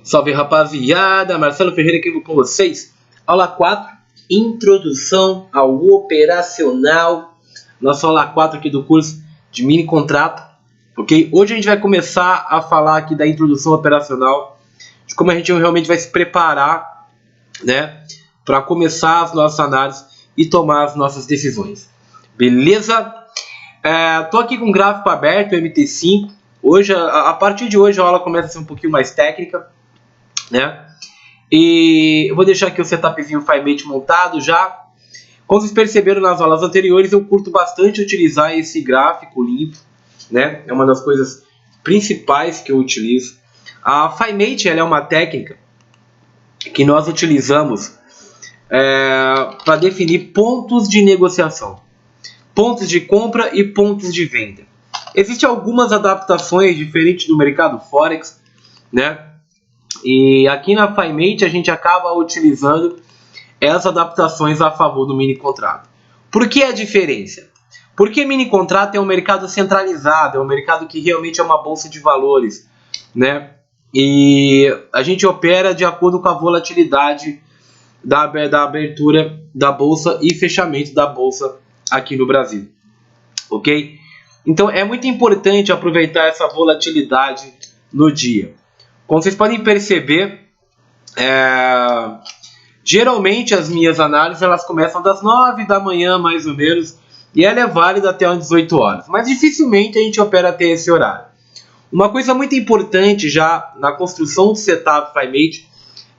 Salve rapaziada, Marcelo Ferreira aqui com vocês. Aula 4, Introdução ao Operacional. Nossa aula 4 aqui do curso de mini contrato, ok? Hoje a gente vai começar a falar aqui da introdução operacional, de como a gente realmente vai se preparar, né, para começar as nossas análises e tomar as nossas decisões. Beleza? Tô aqui com o gráfico aberto, MT5. Hoje, a partir de hoje a aula começa a ser um pouquinho mais técnica, né? E eu vou deixar aqui o setupzinho FileMate montado já. Como vocês perceberam nas aulas anteriores, eu curto bastante utilizar esse gráfico limpo, né? É uma das coisas principais que eu utilizo. A FileMate, ela é uma técnica que nós utilizamos para definir pontos de negociação, pontos de compra e pontos de venda. Existem algumas adaptações diferentes do mercado Forex, né? E aqui na FileMate a gente acaba utilizando essas adaptações a favor do mini contrato. Por que a diferença? Porque mini contrato é um mercado centralizado, é um mercado que realmente é uma bolsa de valores, né? E a gente opera de acordo com a volatilidade da abertura da bolsa e fechamento da bolsa aqui no Brasil, ok? Então é muito importante aproveitar essa volatilidade no dia. Como vocês podem perceber, geralmente as minhas análises elas começam das 9 da manhã mais ou menos, e ela é válida até as 18 horas, mas dificilmente a gente opera até esse horário. Uma coisa muito importante já na construção do setup FileMate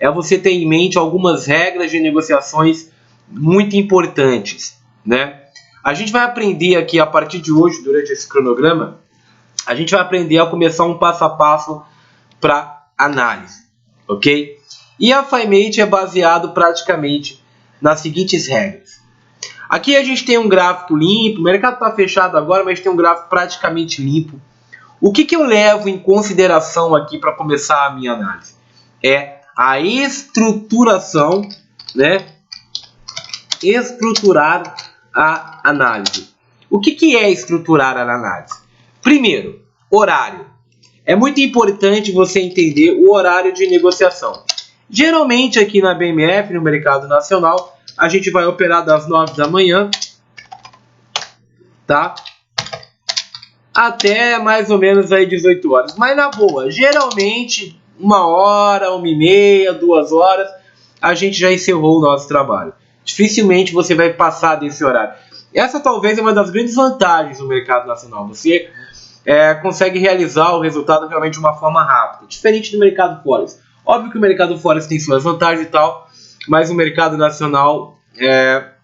é você ter em mente algumas regras de negociações muito importantes, né? A gente vai aprender aqui a partir de hoje, durante esse cronograma, a gente vai aprender a começar um passo a passo para análise, ok? E a FileMate é baseado praticamente nas seguintes regras. Aqui a gente tem um gráfico limpo, o mercado está fechado agora, mas tem um gráfico praticamente limpo. O que eu levo em consideração aqui para começar a minha análise? É a estruturação, né? Estruturar a análise. O que é estruturar a análise? Primeiro, horário. É muito importante você entender o horário de negociação. Geralmente aqui na BMF, no mercado nacional, a gente vai operar das 9 da manhã, tá? Até mais ou menos aí 18 horas. Mas na boa, geralmente 1 hora, 1h30, 2 horas, a gente já encerrou o nosso trabalho. Dificilmente você vai passar desse horário. Essa talvez é uma das grandes vantagens do mercado nacional. Você consegue realizar o resultado realmente de uma forma rápida, diferente do mercado Forex. Óbvio que o mercado Forex tem suas vantagens e tal, mas o mercado nacional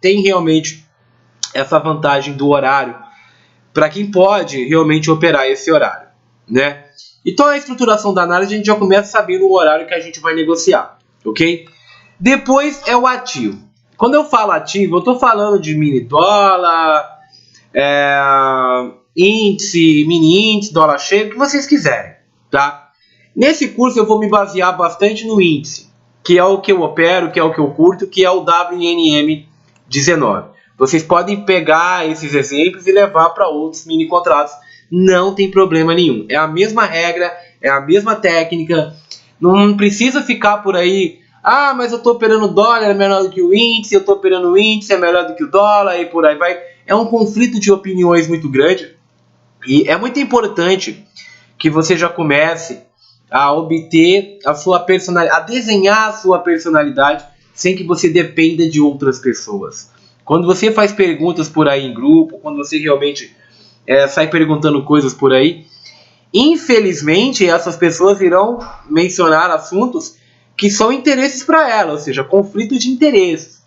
tem realmente essa vantagem do horário para quem pode realmente operar esse horário, né? Então a estruturação da análise a gente já começa sabendo o horário que a gente vai negociar, ok? Depois é o ativo. Quando eu falo ativo, eu estou falando de mini dólar, índice, mini índice, dólar cheio, o que vocês quiserem, tá? Nesse curso eu vou me basear bastante no índice, que é o que eu opero, que é o que eu curto, que é o WNM19. Vocês podem pegar esses exemplos e levar para outros mini contratos, não tem problema nenhum. É a mesma regra, é a mesma técnica, não precisa ficar por aí, ah, mas eu estou operando dólar, é melhor do que o índice, eu estou operando o índice, é melhor do que o dólar, e por aí vai. É um conflito de opiniões muito grande, e é muito importante que você já comece a obter a sua personalidade, a desenhar a sua personalidade sem que você dependa de outras pessoas. Quando você faz perguntas por aí em grupo, quando você realmente sai perguntando coisas por aí, infelizmente essas pessoas irão mencionar assuntos que são interesses para ela, ou seja, conflito de interesses.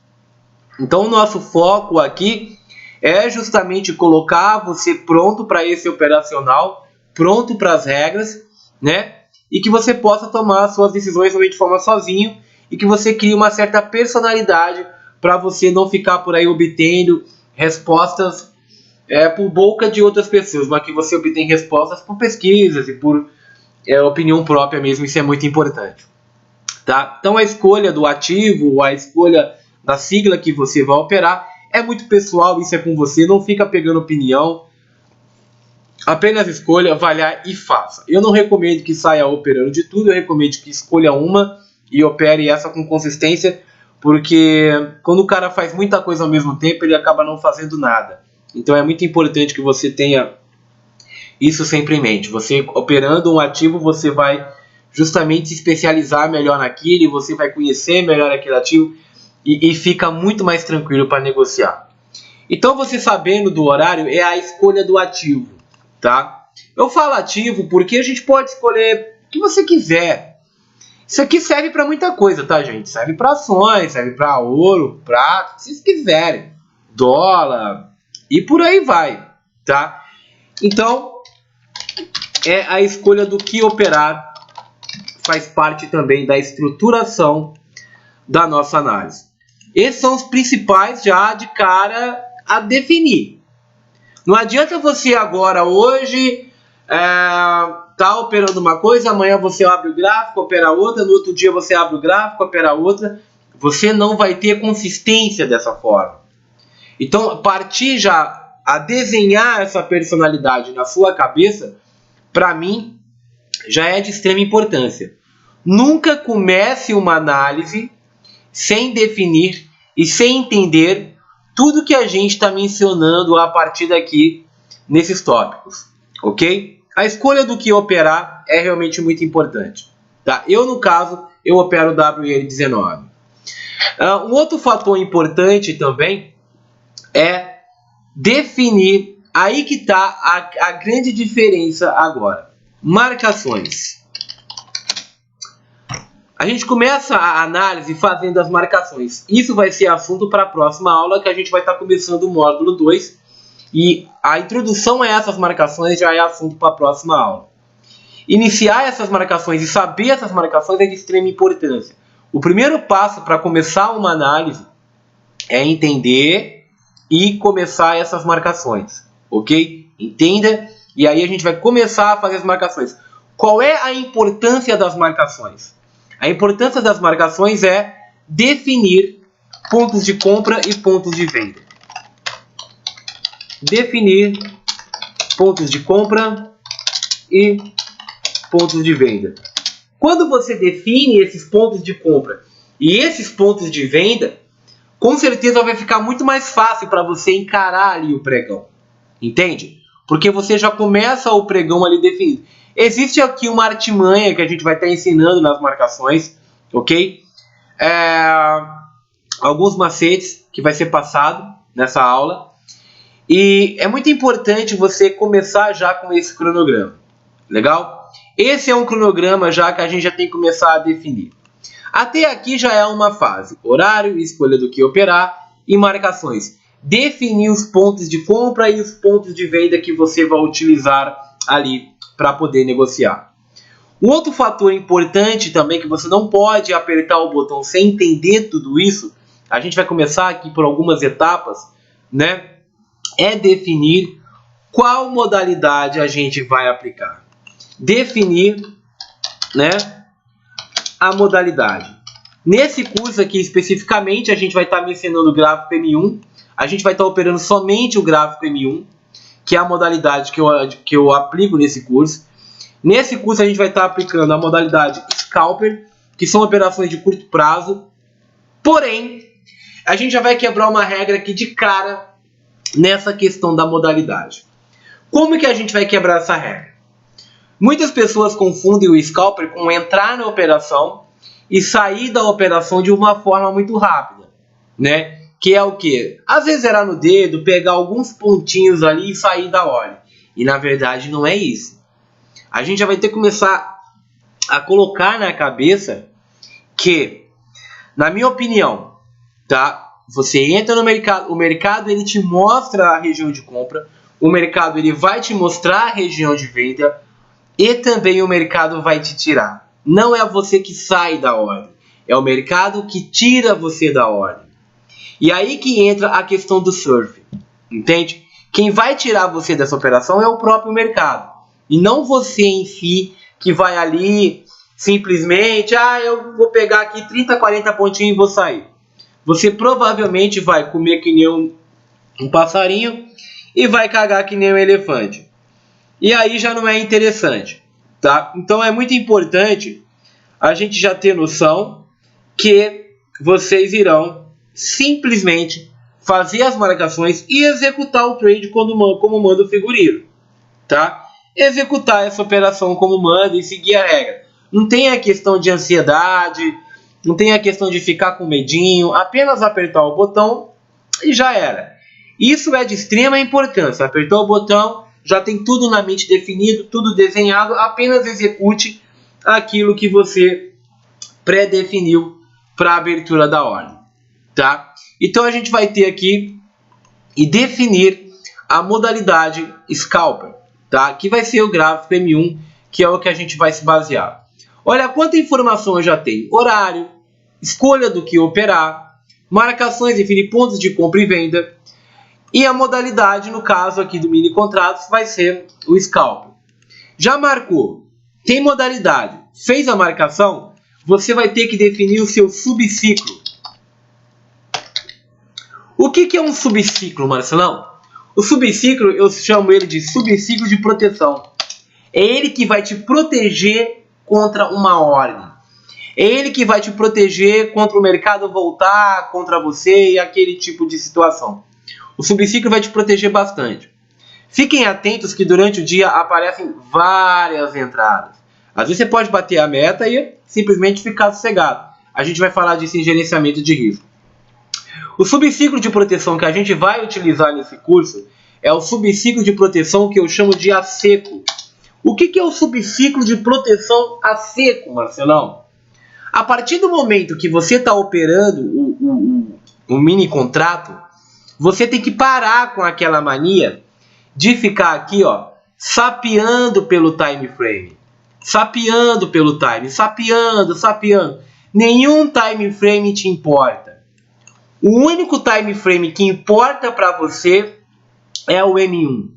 Então o nosso foco aqui é justamente colocar você pronto para esse operacional, pronto para as regras, né? E que você possa tomar suas decisões de forma sozinho e que você crie uma certa personalidade para você não ficar por aí obtendo respostas por boca de outras pessoas, mas que você obtém respostas por pesquisas e por opinião própria mesmo. Isso é muito importante, tá? Então a escolha do ativo, a escolha da sigla que você vai operar é muito pessoal, isso é com você, não fica pegando opinião Apenas escolha, vá lá e faça. Eu não recomendo que saia operando de tudo, eu recomendo que escolha uma e opere essa com consistência, porque quando o cara faz muita coisa ao mesmo tempo, ele acaba não fazendo nada. Então é muito importante que você tenha isso sempre em mente. Você operando um ativo, você vai justamente se especializar melhor naquilo, você vai conhecer melhor aquele ativo e fica muito mais tranquilo para negociar. Então você sabendo do horário é a escolha do ativo, tá? Eu falo ativo porque a gente pode escolher o que você quiser. Isso aqui serve para muita coisa, tá, gente? Serve para ações, serve para ouro, prata, o que vocês quiserem. Dólar e por aí vai, tá? Então, é a escolha do que operar, faz parte também da estruturação da nossa análise. Esses são os principais já de cara a definir. Não adianta você agora, hoje, tá operando uma coisa, amanhã você abre o gráfico, opera outra, no outro dia você abre o gráfico, opera outra. Você não vai ter consistência dessa forma. Então, partir já a desenhar essa personalidade na sua cabeça, para mim, já é de extrema importância. Nunca comece uma análise sem definir e sem entender tudo que a gente está mencionando a partir daqui nesses tópicos, ok? A escolha do que operar é realmente muito importante, tá? Eu, no caso, eu opero WL19. Um outro fator importante também é definir, aí que está a grande diferença agora, marcações. A gente começa a análise fazendo as marcações. Isso vai ser assunto para a próxima aula, que a gente vai estar começando o módulo 2. E a introdução a essas marcações já é assunto para a próxima aula. Iniciar essas marcações e saber essas marcações é de extrema importância. O primeiro passo para começar uma análise é entender e começar essas marcações. Ok? Entenda? E aí a gente vai começar a fazer as marcações. Qual é a importância das marcações? A importância das marcações é definir pontos de compra e pontos de venda. Definir pontos de compra e pontos de venda. Quando você define esses pontos de compra e esses pontos de venda, com certeza vai ficar muito mais fácil para você encarar ali o pregão. Entende? Porque você já começa o pregão ali definido. Existe aqui uma artimanha que a gente vai estar ensinando nas marcações, ok? Alguns macetes que vai ser passado nessa aula. E é muito importante você começar já com esse cronograma. Legal? Esse é um cronograma já que a gente já tem que começar a definir. Até aqui já é uma fase. Horário, escolha do que operar e marcações. Definir os pontos de compra e os pontos de venda que você vai utilizar ali para poder negociar. Um outro fator importante também que você não pode apertar o botão sem entender tudo isso, a gente vai começar aqui por algumas etapas, né? É definir qual modalidade a gente vai aplicar. Definir, né, a modalidade. Nesse curso aqui especificamente a gente vai estar mencionando o gráfico M1. A gente vai estar operando somente o gráfico M1, que é a modalidade que eu aplico nesse curso. Nesse curso a gente vai estar aplicando a modalidade Scalper, que são operações de curto prazo. Porém, a gente já vai quebrar uma regra aqui de cara nessa questão da modalidade. Como que a gente vai quebrar essa regra? Muitas pessoas confundem o Scalper com entrar na operação e sair da operação de uma forma muito rápida, né? Que é o que? Às vezes era no dedo, pegar alguns pontinhos ali e sair da ordem. E na verdade não é isso. A gente já vai ter que começar a colocar na cabeça que, na minha opinião, tá? Você entra no mercado, o mercado ele te mostra a região de compra, o mercado ele vai te mostrar a região de venda e também o mercado vai te tirar. Não é você que sai da ordem, é o mercado que tira você da ordem. E aí que entra a questão do surf, entende? Quem vai tirar você dessa operação é o próprio mercado. E não você em si que vai ali simplesmente, eu vou pegar aqui 30, 40 pontinhos e vou sair. Você provavelmente vai comer que nem um passarinho e vai cagar que nem um elefante. e aí já não é interessante, tá? Então é muito importante a gente já ter noção que vocês irão simplesmente fazer as marcações e executar o trade como manda o figurino, tá? Executar essa operação como manda e seguir a regra. Não tem a questão de ansiedade, não tem a questão de ficar com medinho, apenas apertar o botão e já era. Isso é de extrema importância. Apertou o botão, já tem tudo na mente definido, tudo desenhado, apenas execute aquilo que você pré-definiu para a abertura da ordem, tá? Então a gente vai ter aqui e definir a modalidade Scalper, tá? Que vai ser o gráfico M1, que é o que a gente vai se basear. Olha quanta informação eu já tenho: horário, escolha do que operar, marcações, definir pontos de compra e venda, e a modalidade, no caso aqui do mini contratos, vai ser o Scalper. Já marcou, tem modalidade, fez a marcação, você vai ter que definir o seu subciclo. O que é um subciclo, Marcelão? O subciclo, eu chamo ele de subciclo de proteção. É ele que vai te proteger contra uma ordem. É ele que vai te proteger contra o mercado voltar contra você e aquele tipo de situação. O subciclo vai te proteger bastante. Fiquem atentos que durante o dia aparecem várias entradas. Às vezes você pode bater a meta e simplesmente ficar sossegado. A gente vai falar disso em gerenciamento de risco. O subciclo de proteção que a gente vai utilizar nesse curso é o subciclo de proteção que eu chamo de a seco. O que é o subciclo de proteção a seco, Marcelão? A partir do momento que você está operando o mini contrato, você tem que parar com aquela mania de ficar aqui, ó, sapeando pelo time frame. Sapeando pelo time, sapeando. Nenhum time frame te importa. O único time frame que importa para você é o M1.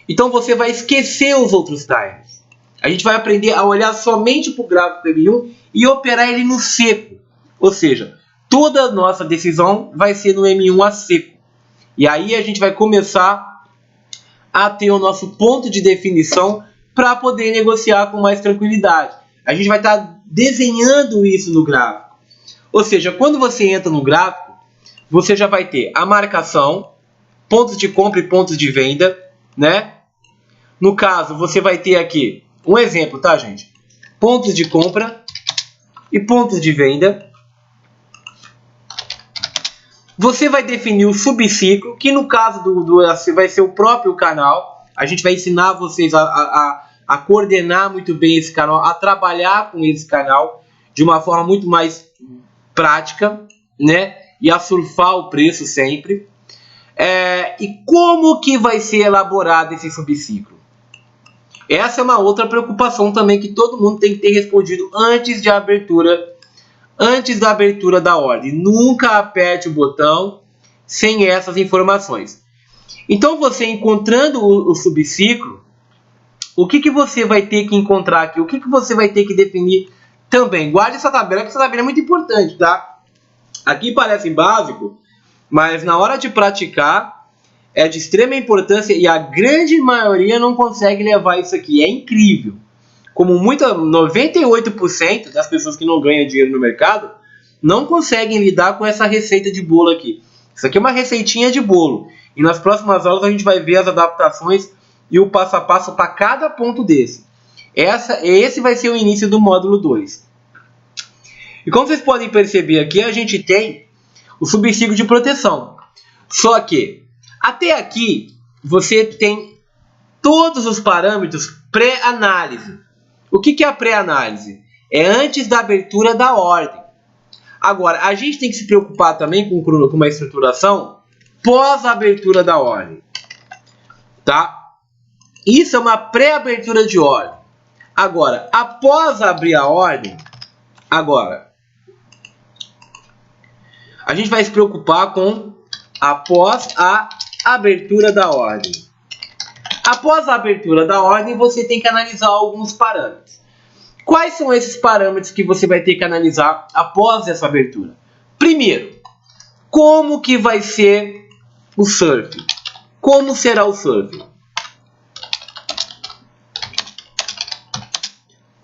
Então você vai esquecer os outros times. A gente vai aprender a olhar somente para o gráfico M1 e operar ele no seco. Ou seja, toda a nossa decisão vai ser no M1 a seco. E aí a gente vai começar a ter o nosso ponto de definição para poder negociar com mais tranquilidade. A gente vai estar desenhando isso no gráfico. Ou seja, quando você entra no gráfico, você já vai ter a marcação, pontos de compra e pontos de venda, né? No caso, você vai ter aqui um exemplo, tá, gente? Pontos de compra e pontos de venda. Você vai definir o subciclo, que no caso vai ser o próprio canal. A gente vai ensinar vocês a coordenar muito bem esse canal, a trabalhar com esse canal de uma forma muito mais prática, né? E a surfar o preço sempre. E como que vai ser elaborado esse subciclo? Essa é uma outra preocupação também que todo mundo tem que ter respondido antes da abertura da ordem. Nunca aperte o botão sem essas informações. Então, você encontrando o subciclo, o que você vai ter que encontrar aqui? O que você vai ter que definir também? Guarde essa tabela, que essa tabela é muito importante, tá? Aqui parece básico, mas na hora de praticar é de extrema importância e a grande maioria não consegue levar isso aqui. É incrível. Como 98% das pessoas que não ganham dinheiro no mercado não conseguem lidar com essa receita de bolo aqui. Isso aqui é uma receitinha de bolo. E nas próximas aulas a gente vai ver as adaptações e o passo a passo para cada ponto desse. Esse vai ser o início do módulo 2. E como vocês podem perceber aqui, a gente tem o subciclo de proteção. Só que até aqui você tem todos os parâmetros pré-análise. O que é a pré-análise? É antes da abertura da ordem. Agora, a gente tem que se preocupar também com uma estruturação pós-abertura da ordem. Tá? Isso é uma pré-abertura de ordem. Agora, após abrir a ordem, a gente vai se preocupar com após a abertura da ordem. Após a abertura da ordem, você tem que analisar alguns parâmetros. Quais são esses parâmetros que você vai ter que analisar após essa abertura? Primeiro, como que vai ser o surf? Como será o surf?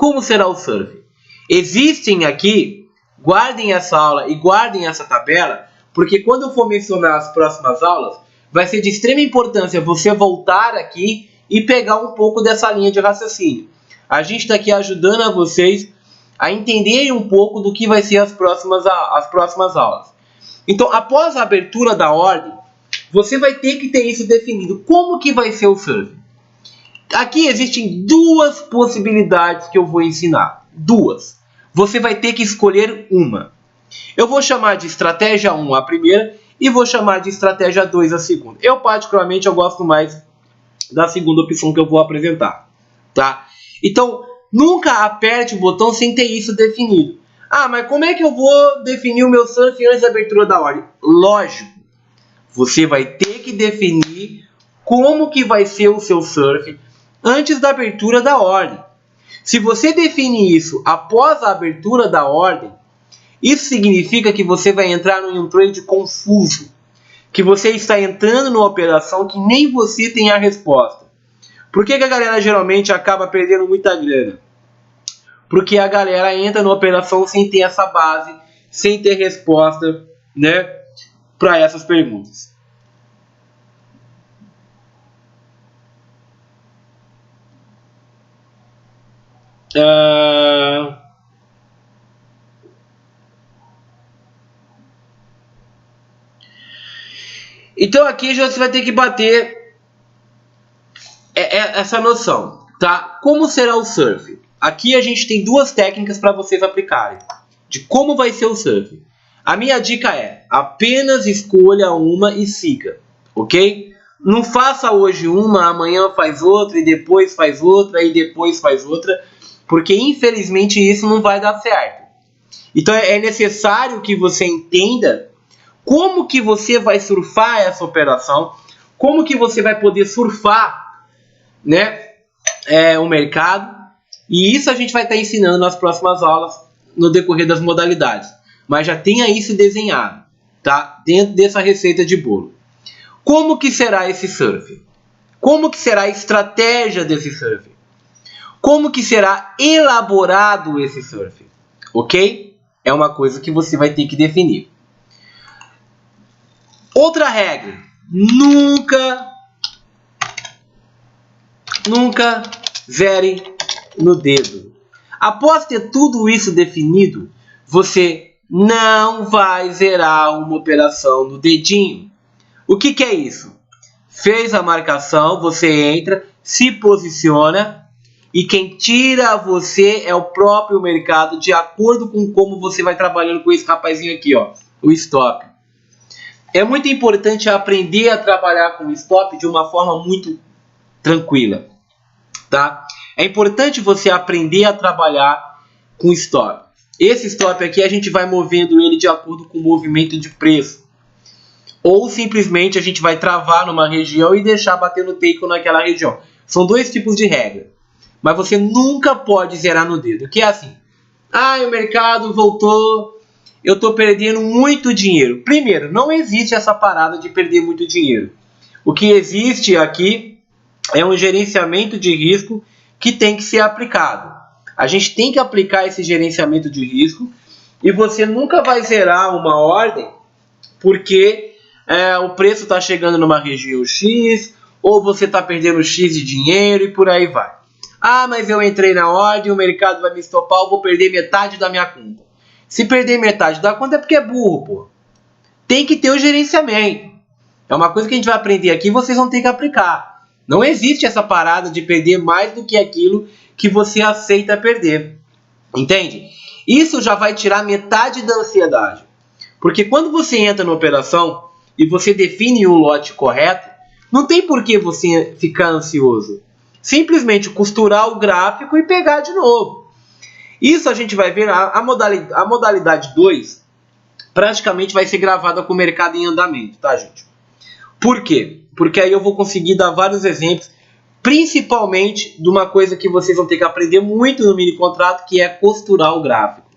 Como será o surf? Existem aqui, guardem essa aula e guardem essa tabela, porque quando eu for mencionar as próximas aulas, vai ser de extrema importância você voltar aqui e pegar um pouco dessa linha de raciocínio. A gente está aqui ajudando a vocês a entenderem um pouco do que vai ser as próximas aulas. Então, após a abertura da ordem, você vai ter que ter isso definido. Como que vai ser o surf? Aqui existem duas possibilidades que eu vou ensinar. Duas. Você vai ter que escolher uma. Eu vou chamar de estratégia 1 a primeira e vou chamar de estratégia 2 a segunda. Eu, particularmente, eu gosto mais da segunda opção que eu vou apresentar. Tá? Então, nunca aperte o botão sem ter isso definido. Ah, mas como é que eu vou definir o meu surf antes da abertura da ordem? Lógico, você vai ter que definir como que vai ser o seu surf antes da abertura da ordem. Se você define isso após a abertura da ordem, isso significa que você vai entrar em um trade confuso, que você está entrando numa operação que nem você tem a resposta. Por que a galera geralmente acaba perdendo muita grana? Porque a galera entra numa operação sem ter essa base, sem ter resposta, né, para essas perguntas. Então aqui já você vai ter que bater essa noção, tá? Como será o surf? Aqui a gente tem duas técnicas para vocês aplicarem de como vai ser o surf. A minha dica é: apenas escolha uma e siga, ok? Não faça hoje uma, amanhã faz outra e depois faz outra e depois faz outra, porque infelizmente isso não vai dar certo. Então é necessário que você entenda como que você vai surfar essa operação, como que você vai poder surfar, né, o mercado. E isso a gente vai estar ensinando nas próximas aulas, no decorrer das modalidades. Mas já tenha isso desenhado, tá? Dentro dessa receita de bolo. Como que será esse surf? Como que será a estratégia desse surf? Como que será elaborado esse surf? Ok? É uma coisa que você vai ter que definir. Outra regra. Nunca zere no dedo. Após ter tudo isso definido, você não vai zerar uma operação no dedinho. O que é isso? Fez a marcação, você entra, se posiciona e quem tira você é o próprio mercado, de acordo com como você vai trabalhando com esse rapazinho aqui, ó, o stop. É muito importante aprender a trabalhar com o stop de uma forma muito tranquila, tá? É importante você aprender a trabalhar com stop. Esse stop aqui a gente vai movendo ele de acordo com o movimento de preço. Ou simplesmente a gente vai travar numa região e deixar bater no take naquela região. São dois tipos de regra. Mas você nunca pode zerar no dedo. Que é assim: ah, o mercado voltou, eu estou perdendo muito dinheiro. Primeiro, não existe essa parada de perder muito dinheiro. O que existe aqui é um gerenciamento de risco que tem que ser aplicado. A gente tem que aplicar esse gerenciamento de risco e você nunca vai zerar uma ordem porque o preço está chegando numa região X ou você está perdendo X de dinheiro e por aí vai. Ah, mas eu entrei na ordem, o mercado vai me estopar, eu vou perder metade da minha conta. Se perder metade da conta é porque é burro, pô. Tem que ter o gerenciamento. É uma coisa que a gente vai aprender aqui e vocês vão ter que aplicar. Não existe essa parada de perder mais do que aquilo que você aceita perder. Entende? Isso já vai tirar metade da ansiedade. Porque quando você entra na operação e você define um lote correto, não tem por que você ficar ansioso. Simplesmente costurar o gráfico e pegar de novo. Isso a gente vai ver, a modalidade 2 praticamente vai ser gravada com o mercado em andamento, tá, gente? Por quê? Porque aí eu vou conseguir dar vários exemplos, principalmente de uma coisa que vocês vão ter que aprender muito no mini contrato, que é costurar o gráfico.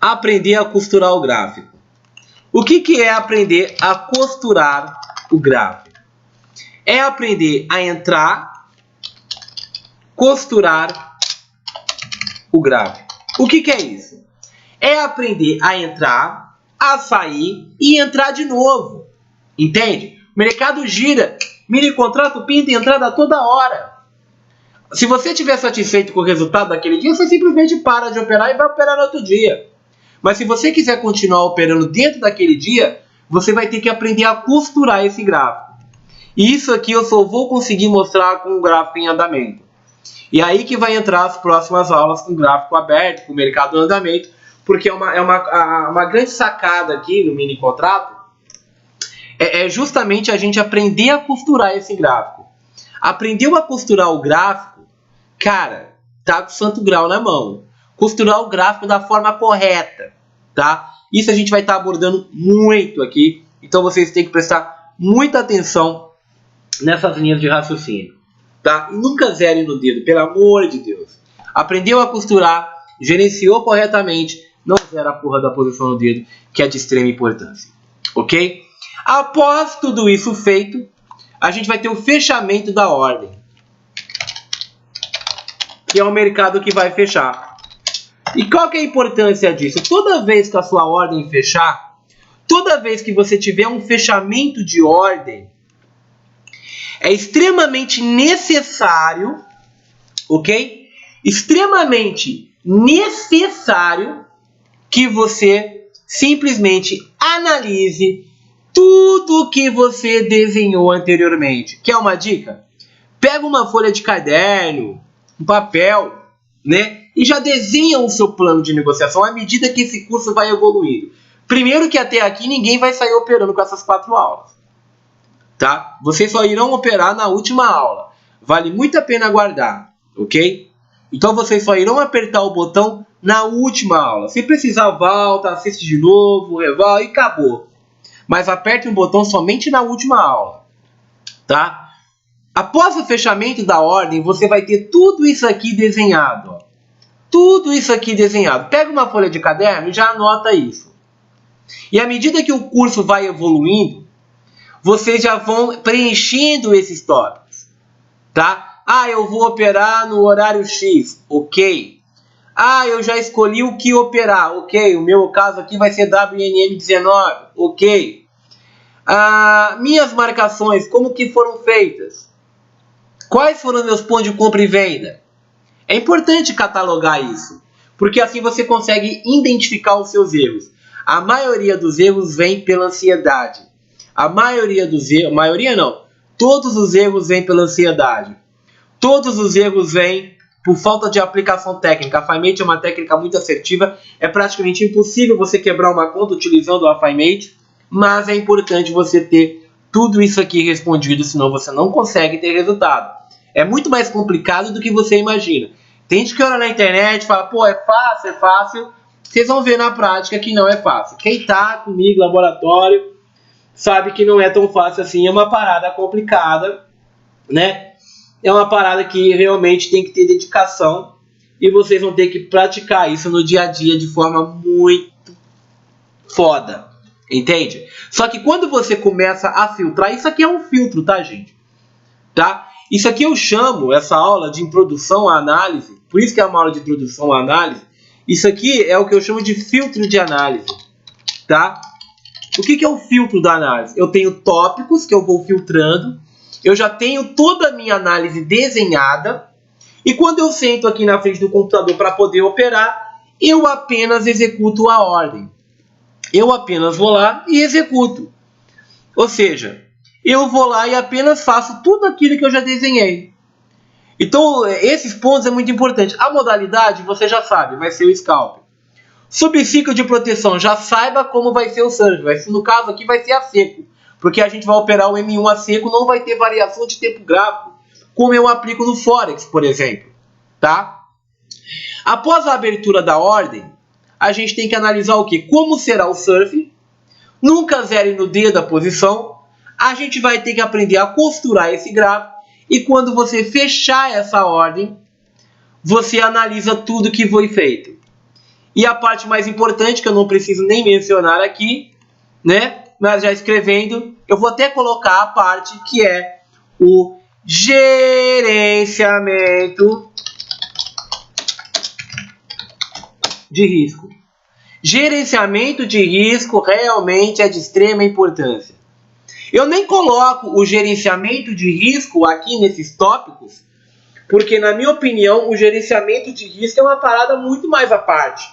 Aprender a costurar o gráfico. O que é aprender a costurar o gráfico? É aprender a entrar costurar o gráfico. O que é isso? É aprender a entrar, a sair e entrar de novo. Entende? O mercado gira, mini contrato pinta entrada toda hora. Se você estiver satisfeito com o resultado daquele dia, você simplesmente para de operar e vai operar no outro dia. Mas se você quiser continuar operando dentro daquele dia, você vai ter que aprender a costurar esse gráfico. E isso aqui eu só vou conseguir mostrar com o gráfico em andamento. E aí que vai entrar as próximas aulas com o gráfico aberto, com o mercado em andamento, porque uma grande sacada aqui no mini contrato é justamente a gente aprender a costurar esse gráfico. Aprendeu a costurar o gráfico, cara, tá com o santo grau na mão. Costurar o gráfico da forma correta, tá? Isso a gente vai estar abordando muito aqui, então vocês têm que prestar muita atenção nessas linhas de raciocínio, tá? E nunca zere no dedo, pelo amor de Deus. Aprendeu a costurar, gerenciou corretamente, não zera a porra da posição no dedo, que é de extrema importância, ok? Após tudo isso feito, a gente vai ter o fechamento da ordem, que é o mercado que vai fechar. E qual que é a importância disso? Toda vez que a sua ordem fechar, toda vez que você tiver um fechamento de ordem, é extremamente necessário, ok? Extremamente necessário que você simplesmente analise tudo que você desenhou anteriormente. Quer uma dica? Pega uma folha de caderno, um papel, né? E já desenha o seu plano de negociação à medida que esse curso vai evoluindo. Primeiro que até aqui ninguém vai sair operando com essas 4 aulas, tá? Vocês só irão operar na última aula. Vale muito a pena aguardar, ok? Então vocês só irão apertar o botão na última aula. Se precisar, volta, assiste de novo, revolve e acabou. Mas aperte um botão somente na última aula, tá? Após o fechamento da ordem, você vai ter tudo isso aqui desenhado, ó. Tudo isso aqui desenhado. Pega uma folha de caderno e já anota isso. E à medida que o curso vai evoluindo, vocês já vão preenchendo esses tópicos, tá? Ah, eu vou operar no horário X, ok. Ah, eu já escolhi o que operar, ok. O meu caso aqui vai ser WNM19, ok. Ah, minhas marcações, como que foram feitas? Quais foram meus pontos de compra e venda? É importante catalogar isso, porque assim você consegue identificar os seus erros. A maioria dos erros vem pela ansiedade. Todos os erros vêm pela ansiedade. Todos os erros vêm por falta de aplicação técnica. A FiMate é uma técnica muito assertiva. É praticamente impossível você quebrar uma conta utilizando a FiMate, mas é importante você ter tudo isso aqui respondido, senão você não consegue ter resultado. É muito mais complicado do que você imagina. Tem gente que olha na internet e fala, pô, é fácil. Vocês vão ver na prática que não é fácil. Quem está comigo no laboratório sabe que não é tão fácil assim. É uma parada complicada, né? É uma parada que realmente tem que ter dedicação. E vocês vão ter que praticar isso no dia a dia de forma muito foda. Entende? Só que quando você começa a filtrar, isso aqui é um filtro, tá, gente? Tá? Isso aqui eu chamo, essa aula de introdução à análise, por isso que é uma aula de introdução à análise. Isso aqui é o que eu chamo de filtro de análise, tá? O que é o filtro da análise? Eu tenho tópicos que eu vou filtrando, eu já tenho toda a minha análise desenhada, e quando eu sento aqui na frente do computador para poder operar, eu apenas executo a ordem. Eu apenas vou lá e executo. Ou seja, eu vou lá e apenas faço tudo aquilo que eu já desenhei. Então, esses pontos é muito importante. A modalidade, você já sabe, vai ser o scalp. Subciclo de proteção, já saiba como vai ser o surf. No caso aqui vai ser a seco, porque a gente vai operar o M1 a seco, não vai ter variação de tempo gráfico, como eu aplico no Forex, por exemplo. Tá? Após a abertura da ordem, a gente tem que analisar o que? Como será o surf. Nunca zere no dedo a posição. A gente vai ter que aprender a costurar esse gráfico. E quando você fechar essa ordem, você analisa tudo que foi feito. E a parte mais importante, que eu não preciso nem mencionar aqui, né? Mas já escrevendo, eu vou até colocar a parte que é o gerenciamento de risco. Gerenciamento de risco realmente é de extrema importância. Eu nem coloco o gerenciamento de risco aqui nesses tópicos, porque na minha opinião o gerenciamento de risco é uma parada muito mais à parte,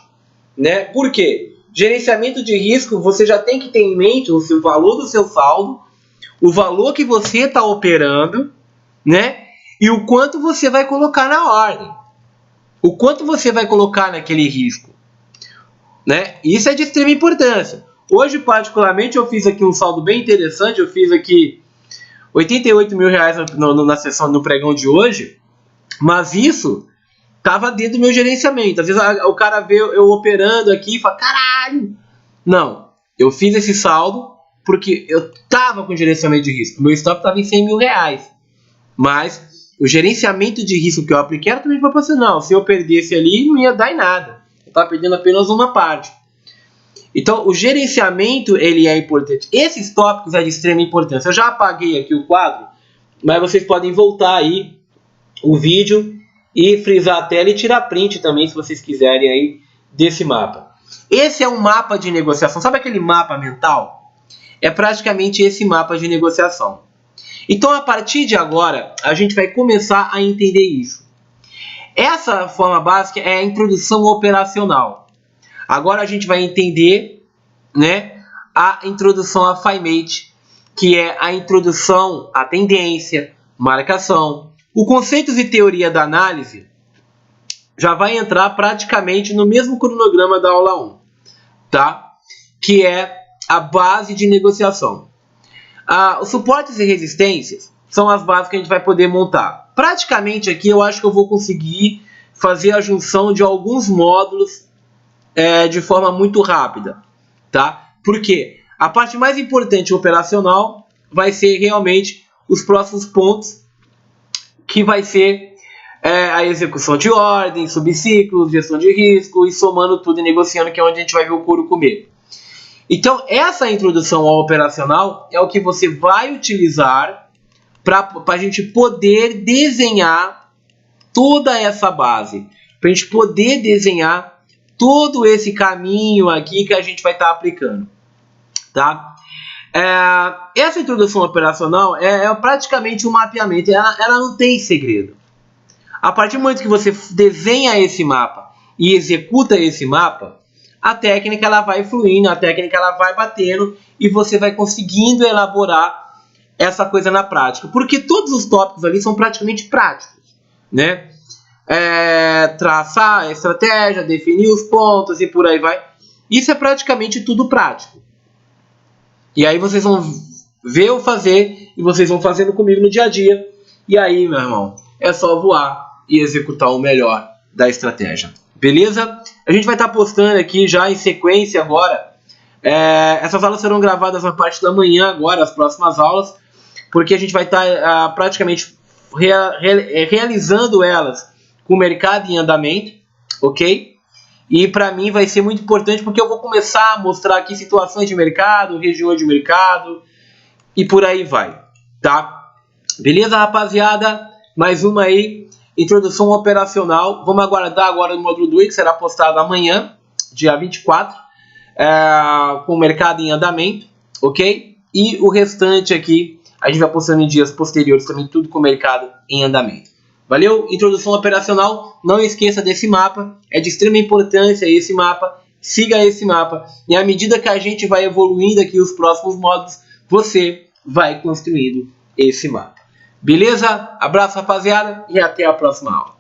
né? Por quê? Gerenciamento de risco, você já tem que ter em mente o valor do seu saldo, o valor que você está operando, né? E o quanto você vai colocar na ordem. O quanto você vai colocar naquele risco, né? Isso é de extrema importância. Hoje, particularmente, eu fiz aqui um saldo bem interessante. Eu fiz aqui 88 mil reais na sessão, no pregão de hoje. Mas isso estava dentro do meu gerenciamento. Às vezes o cara vê eu operando aqui e fala, caralho! Não, eu fiz esse saldo porque eu estava com gerenciamento de risco. Meu stop estava em 100 mil reais. Mas o gerenciamento de risco que eu apliquei era também proporcional. Se eu perdesse ali, não ia dar em nada. Eu estava perdendo apenas uma parte. Então, o gerenciamento ele é importante. Esses tópicos é de extrema importância. Eu já apaguei aqui o quadro, mas vocês podem voltar aí o vídeo e frisar a tela e tirar print também, se vocês quiserem aí, desse mapa. Esse é um mapa de negociação. Sabe aquele mapa mental? É praticamente esse mapa de negociação. Então, a partir de agora, a gente vai começar a entender isso. Essa forma básica é a introdução operacional. Agora a gente vai entender, né, a introdução à FIMATE, que é a introdução à tendência, marcação. O conceitos e teoria da análise já vai entrar praticamente no mesmo cronograma da aula 1, tá? Que é a base de negociação. Os suportes e resistências são as bases que a gente vai poder montar. Praticamente aqui eu acho que eu vou conseguir fazer a junção de alguns módulos de forma muito rápida, tá? Porque a parte mais importante operacional vai ser realmente os próximos pontos, que vai ser a execução de ordem, subciclos, gestão de risco e somando tudo e negociando, que é onde a gente vai ver o couro comer. Então, essa introdução ao operacional é o que você vai utilizar para a gente poder desenhar toda essa base, para a gente poder desenhar todo esse caminho aqui que a gente vai estar aplicando, tá? Essa introdução operacional é praticamente um mapeamento, ela não tem segredo. A partir do momento que você desenha esse mapa e executa esse mapa, a técnica ela vai fluindo, a técnica ela vai batendo e você vai conseguindo elaborar essa coisa na prática. Porque todos os tópicos ali são praticamente práticos, né? Traçar a estratégia, definir os pontos e por aí vai. Isso é praticamente tudo prático. E aí vocês vão ver eu fazer e vocês vão fazendo comigo no dia a dia. E aí, meu irmão, é só voar e executar o melhor da estratégia. Beleza? A gente vai estar postando aqui já em sequência agora. Essas aulas serão gravadas na parte da manhã agora, as próximas aulas, porque a gente vai estar praticamente realizando elas com o mercado em andamento, ok? E para mim vai ser muito importante porque eu vou começar a mostrar aqui situações de mercado, regiões de mercado e por aí vai, tá? Beleza, rapaziada? Mais uma aí, introdução operacional. Vamos aguardar agora o módulo 2, que será postado amanhã, dia 24, com o mercado em andamento, ok? E o restante aqui, a gente vai postando em dias posteriores também, tudo com o mercado em andamento. Valeu? Introdução operacional. Não esqueça desse mapa. É de extrema importância esse mapa. Siga esse mapa. E à medida que a gente vai evoluindo aqui os próximos módulos, você vai construindo esse mapa. Beleza? Abraço, rapaziada. E até a próxima aula.